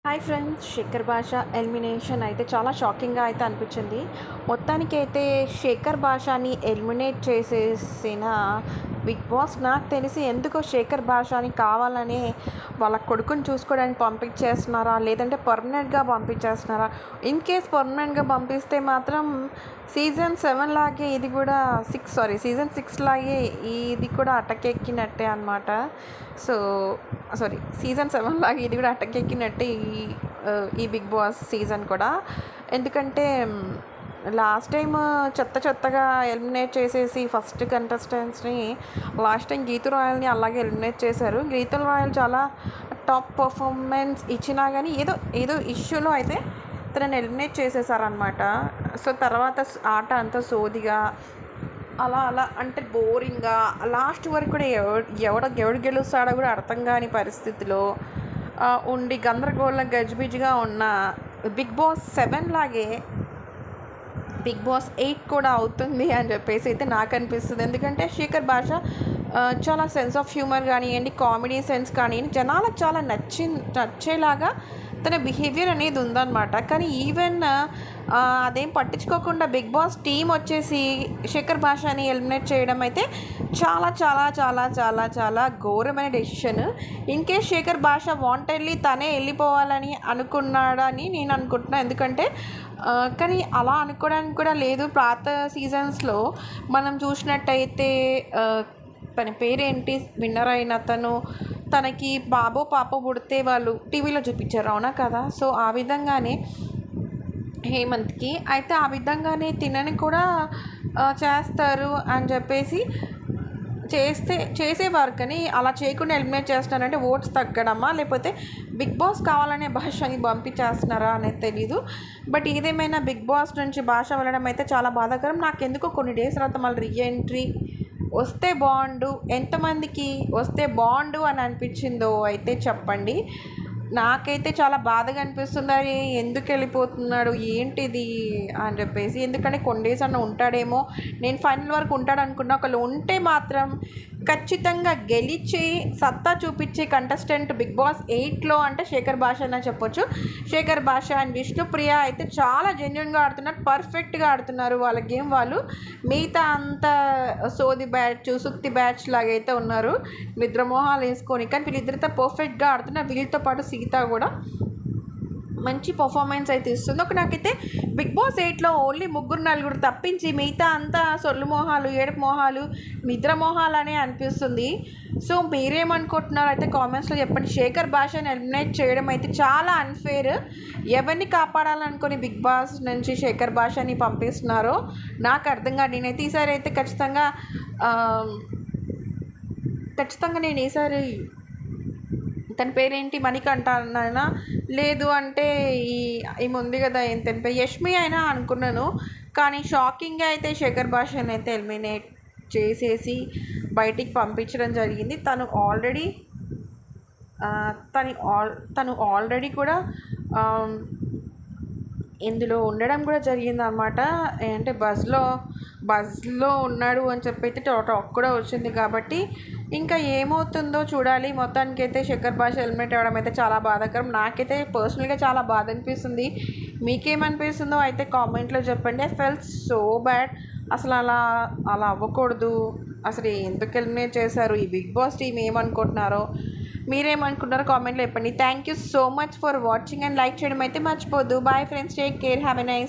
Hi friends, Shekhar భాష elimination అయితే చాలా షాకింగ్గా అయితే అనిపించింది. మొత్తానికైతే శేఖర్ భాషని ఎలిమినేట్ చేసేసిన బిగ్ బాస్ నాకు తెలిసి ఎందుకో శేఖర్ భాషని కావాలని వాళ్ళ కొడుకుని చూసుకోవడానికి పంపించేస్తున్నారా, లేదంటే పర్మనెంట్గా పంపించేస్తున్నారా? ఇన్ కేస్ పర్మనెంట్గా పంపిస్తే మాత్రం సీజన్ 7 లాగే ఇది కూడా సీజన్ 6 లాగే ఇది కూడా అటకెక్కినట్టే అనమాట. సో సీజన్ 7 లాగా ఇది కూడా అటకెక్కినట్టే ఈ బిగ్ బాస్ సీజన్ కూడా. ఎందుకంటే లాస్ట్ టైం చెత్తగా ఎలిమినేట్ చేసేసి ఫస్ట్ కంటెస్టెంట్స్ని లాస్ట్ టైం గీతూ రాయల్ని అలాగే ఎలిమినేట్ చేశారు. గీతూ రాయల్ చాలా టాప్ పర్ఫార్మెన్స్ ఇచ్చినా కానీ ఏదో ఇష్యూలో అయితే తనని ఎలిమినేట్ చేసేసారనమాట. సో తర్వాత ఆట అంతా సోదిగా అలా అంటే బోరింగ్గా లాస్ట్ వరకు కూడా ఎవడు గెలుస్తాడో కూడా అర్థం కాని పరిస్థితిలో ఉండి గందరగోళం గజిబిజిగా ఉన్న బిగ్ బాస్ 7 లాగే బిగ్ బాస్ 8 కూడా అవుతుంది అని చెప్పేసి అయితే నాకు అనిపిస్తుంది. ఎందుకంటే శేఖర్ భాష చాలా సెన్స్ ఆఫ్ హ్యూమర్ కానివ్వండి, కామెడీ సెన్స్ కానివ్వండి, జనాలకు చాలా నచ్చేలాగా తన బిహేవియర్ అనేది ఉందన్నమాట. కానీ ఈవెన్ అదేం పట్టించుకోకుండా బిగ్ బాస్ టీం వచ్చేసి శేఖర్ భాషని ఎలిమినేట్ చేయడం అయితే చాలా చాలా చాలా చాలా చాలా ఘోరమైన డెసిషన్. ఇన్ కేస్ శేఖర్ భాష వాంటెడ్లీ తనే వెళ్ళిపోవాలని అనుకున్నాడని నేను అనుకుంటున్నాను. ఎందుకంటే కానీ అలా అనుకోవడానికి కూడా లేదు. పాత సీజన్స్లో మనం చూసినట్టయితే తన పేరేంటి, విన్నర్ అయిన తనకి బాబో పాప పుడితే వాళ్ళు టీవీలో చూపించారు, అవునా కదా? సో ఆ విధంగానే హేమంత్కి అయితే ఆ విధంగానే తినని కూడా చేస్తారు అని చెప్పేసి చేసేవారు. కానీ అలా చేయకుండా ఎలిమినేట్ చేస్తున్నారంటే ఓట్స్ తగ్గడమా, లేకపోతే బిగ్ బాస్ కావాలనే భాషని పంపించేస్తున్నారా అనేది తెలీదు. బట్ ఏదేమైనా బిగ్ బాస్ నుంచి భాష వెళ్ళడం అయితే చాలా బాధాకరం. నాకు ఎందుకో కొన్ని డేస్ తర్వాత మళ్ళీ రీఎంట్రీ వస్తే బాగుండు, ఎంతమందికి వస్తే బాగుండు అని అనిపించిందో అయితే చెప్పండి. నాకైతే చాలా బాధగా అనిపిస్తుంది, అది ఎందుకు వెళ్ళిపోతున్నాడు ఏంటిది అని చెప్పేసి. ఎందుకంటే కొన్ని డేస్ అన్న ఉంటాడేమో, నేను ఫైనల్ వరకు ఉంటాడు అనుకున్నా. ఒకళ్ళు ఉంటే మాత్రం ఖచ్చితంగా గెలిచి సత్తా చూపించే కంటెస్టెంట్ బిగ్ బాస్ 8లో అంటే శేఖర్ భాష అనే చెప్పొచ్చు. శేఖర్ భాష అండ్ విష్ణుప్రియ అయితే చాలా జెన్యున్గా ఆడుతున్నారు, పర్ఫెక్ట్గా ఆడుతున్నారు వాళ్ళ గేమ్ వాళ్ళు. మిగతా అంతా సోది బ్యాచ్, సుత్తి బ్యాచ్ లాగైతే ఉన్నారు నిద్రమోహాలు వేసుకొని. కానీ వీళ్ళిద్దరితో పర్ఫెక్ట్గా ఆడుతున్నారు. వీళ్ళతో పాటు సీత కూడా మంచి పర్ఫార్మెన్స్ అయితే ఇస్తుంది. నాకైతే బిగ్ బాస్ 8లో ఓన్లీ 3-4 తప్పించి మిగతా అంతా సొల్లు మొహాలు, ఏడుపు మొహాలు, నిద్ర మొహాలు అనే అనిపిస్తుంది. సో మీరేమనుకుంటున్నారు అయితే కామెంట్స్లో చెప్పండి. శేఖర్ భాషని ఎలిమినేట్ చేయడం అయితే చాలా అన్ఫేర్. ఎవరిని కాపాడాలనుకొని బిగ్ బాస్ నుంచి శేఖర్ భాషని పంపిస్తున్నారో నాకు అర్థం కాదు. నేనైతే ఈసారి అయితే ఖచ్చితంగా నేను ఈసారి తన పేరేంటి మణికంఠ అయినా, లేదు అంటే ఈమె ఉంది కదా ఏం తన పేరు యష్మి అయినా అనుకున్నాను. కానీ షాకింగ్గా అయితే శేఖర్ భాషని అయితే ఎలిమినేట్ చేసేసి బయటికి పంపించడం జరిగింది. తను ఆల్రెడీ కూడా ఇందులో ఉండడం కూడా జరిగింది అన్నమాట. అంటే బజ్లో ఉన్నాడు అని చెప్పి అయితే టాక్ కూడా వచ్చింది. కాబట్టి ఇంకా ఏమవుతుందో చూడాలి. మొత్తానికి అయితే శేఖర్ భాష ఎలిమినేట్ అవ్వడం అయితే చాలా బాధాకరం. నాకైతే పర్సనల్గా చాలా బాధ అనిపిస్తుంది. మీకేమనిపిస్తుందో అయితే కామెంట్లో చెప్పండి. I felt so bad. అసలు అలా అవ్వకూడదు. అసలు ఎందుకు ఎలిమినేట్ చేశారు? ఈ బిగ్ బాస్ టీం ఏమనుకుంటున్నారో, మీరేమనుకుంటున్నారో కామెంట్లో చెప్పండి. Thank you so much for watching and like చేయడం అయితే మర్చిపోద్దు. Bye friends, take care, have a nice